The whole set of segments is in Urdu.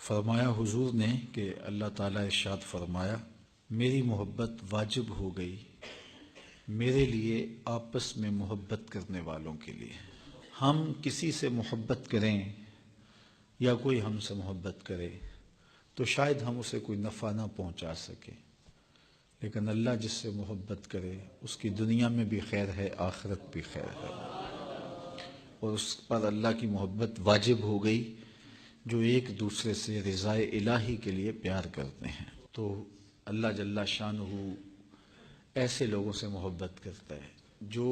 فرمایا حضور نے کہ اللہ تعالیٰ ارشاد فرمایا، میری محبت واجب ہو گئی میرے لیے آپس میں محبت کرنے والوں کے لیے۔ ہم کسی سے محبت کریں یا کوئی ہم سے محبت کرے تو شاید ہم اسے کوئی نفع نہ پہنچا سکے، لیکن اللہ جس سے محبت کرے اس کی دنیا میں بھی خیر ہے، آخرت بھی خیر ہے، اور اس پر اللہ کی محبت واجب ہو گئی جو ایک دوسرے سے رضائے الہی کے لیے پیار کرتے ہیں۔ تو اللہ جل شانہ ایسے لوگوں سے محبت کرتا ہے جو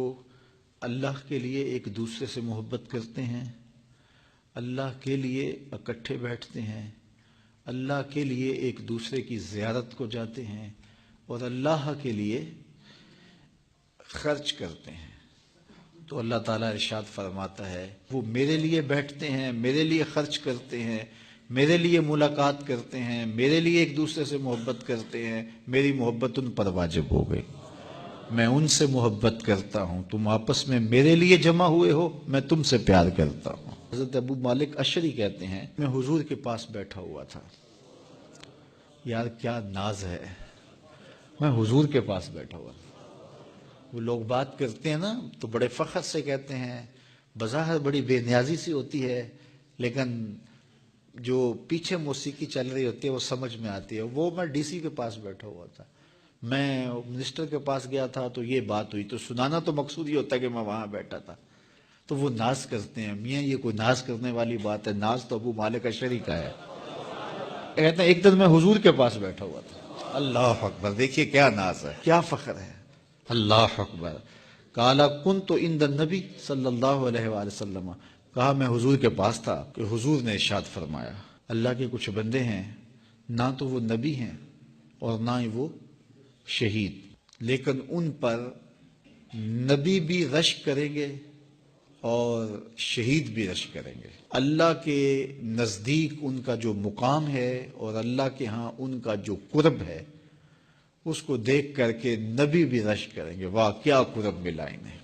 اللہ کے لیے ایک دوسرے سے محبت کرتے ہیں، اللہ کے لیے اکٹھے بیٹھتے ہیں، اللہ کے لیے ایک دوسرے کی زیارت کو جاتے ہیں، اور اللہ کے لیے خرچ کرتے ہیں۔ تو اللہ تعالیٰ ارشاد فرماتا ہے وہ میرے لیے بیٹھتے ہیں، میرے لیے خرچ کرتے ہیں، میرے لیے ملاقات کرتے ہیں، میرے لیے ایک دوسرے سے محبت کرتے ہیں، میری محبت ان پر واجب ہو گئی، میں ان سے محبت کرتا ہوں، تم آپس میں میرے لیے جمع ہوئے ہو، میں تم سے پیار کرتا ہوں۔ حضرت ابو مالک اشعری کہتے ہیں میں حضور کے پاس بیٹھا ہوا تھا، یار کیا ناز ہے، میں حضور کے پاس بیٹھا ہوا تھا۔ وہ لوگ بات کرتے ہیں نا تو بڑے فخر سے کہتے ہیں، بظاہر بڑی بے نیازی سی ہوتی ہے، لیکن جو پیچھے موسیقی چل رہی ہوتی ہے وہ سمجھ میں آتی ہے۔ وہ میں ڈی سی کے پاس بیٹھا ہوا تھا، میں منسٹر کے پاس گیا تھا تو یہ بات ہوئی، تو سنانا تو مقصود یہ ہوتا ہے کہ میں وہاں بیٹھا تھا۔ تو وہ ناز کرتے ہیں، میاں یہ کوئی ناز کرنے والی بات ہے، ناز تو ابو مالک اشعری کا ہے۔ کہتے ہیں ایک دن میں حضور کے پاس بیٹھا ہوا تھا، اللہ اکبر، دیکھیے کیا ناز ہے، کیا فخر ہے، اللہ اکبر۔ قال کنت عند النبی صلی اللہ علیہ وآلہ وسلم، کہا میں حضور کے پاس تھا کہ حضور نے ارشاد فرمایا، اللہ کے کچھ بندے ہیں نہ تو وہ نبی ہیں اور نہ ہی وہ شہید، لیکن ان پر نبی بھی رشک کریں گے اور شہید بھی رشک کریں گے۔ اللہ کے نزدیک ان کا جو مقام ہے اور اللہ کے ہاں ان کا جو قرب ہے اس کو دیکھ کر کے نبی بھی رشک کریں گے، واہ کیا قرب ملا انہیں۔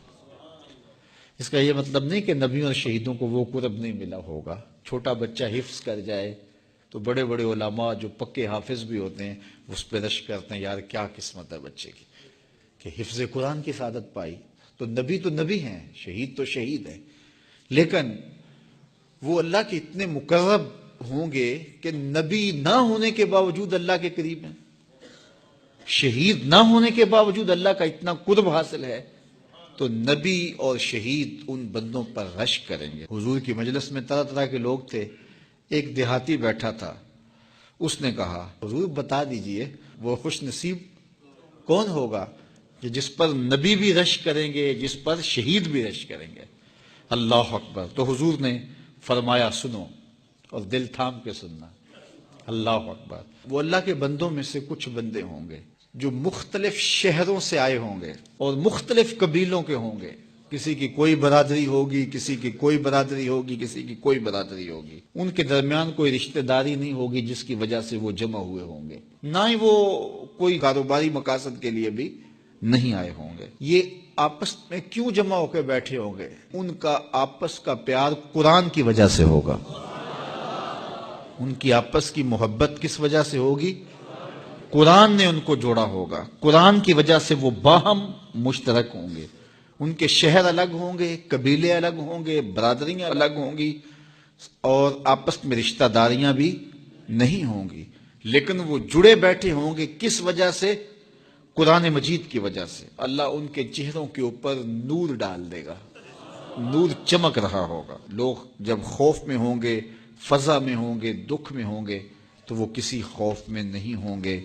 اس کا یہ مطلب نہیں کہ نبیوں اور شہیدوں کو وہ قرب نہیں ملا ہوگا۔ چھوٹا بچہ حفظ کر جائے تو بڑے بڑے علماء جو پکے حافظ بھی ہوتے ہیں اس پہ رشک کرتے ہیں، یار کیا قسمت ہے بچے کی کہ حفظ قرآن کی سعادت پائی۔ تو نبی ہیں، شہید تو شہید ہیں، لیکن وہ اللہ کے اتنے مقرب ہوں گے کہ نبی نہ ہونے کے باوجود اللہ کے قریب ہیں، شہید نہ ہونے کے باوجود اللہ کا اتنا قرب حاصل ہے، تو نبی اور شہید ان بندوں پر رشک کریں گے۔ حضور کی مجلس میں طرح طرح کے لوگ تھے، ایک دیہاتی بیٹھا تھا، اس نے کہا حضور بتا دیجئے وہ خوش نصیب کون ہوگا کہ جس پر نبی بھی رشک کریں گے، جس پر شہید بھی رشک کریں گے۔ اللہ اکبر۔ تو حضور نے فرمایا سنو، اور دل تھام کے سننا، اللہ اکبر۔ وہ اللہ کے بندوں میں سے کچھ بندے ہوں گے جو مختلف شہروں سے آئے ہوں گے اور مختلف قبیلوں کے ہوں گے، کسی کی کوئی برادری ہوگی، کسی کی کوئی برادری ہوگی، کسی کی کوئی برادری ہوگی، ان کے درمیان کوئی رشتہ داری نہیں ہوگی جس کی وجہ سے وہ جمع ہوئے ہوں گے، نہ ہی وہ کوئی کاروباری مقاصد کے لیے بھی نہیں آئے ہوں گے۔ یہ آپس میں کیوں جمع ہو کے بیٹھے ہوں گے؟ ان کا آپس کا پیار قرآن کی وجہ سے ہوگا۔ ان کی آپس کی محبت کس وجہ سے ہوگی؟ قرآن نے ان کو جوڑا ہوگا، قرآن کی وجہ سے وہ باہم مشترک ہوں گے۔ ان کے شہر الگ ہوں گے، قبیلے الگ ہوں گے، برادریاں الگ ہوں گی، اور آپس میں رشتہ داریاں بھی نہیں ہوں گی، لیکن وہ جڑے بیٹھے ہوں گے کس وجہ سے؟ قرآن مجید کی وجہ سے۔ اللہ ان کے چہروں کے اوپر نور ڈال دے گا، نور چمک رہا ہوگا۔ لوگ جب خوف میں ہوں گے، فضا میں ہوں گے، دکھ میں ہوں گے، تو وہ کسی خوف میں نہیں ہوں گے۔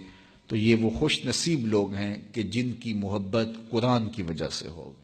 تو یہ وہ خوش نصیب لوگ ہیں کہ جن کی محبت قرآن کی وجہ سے ہوگی۔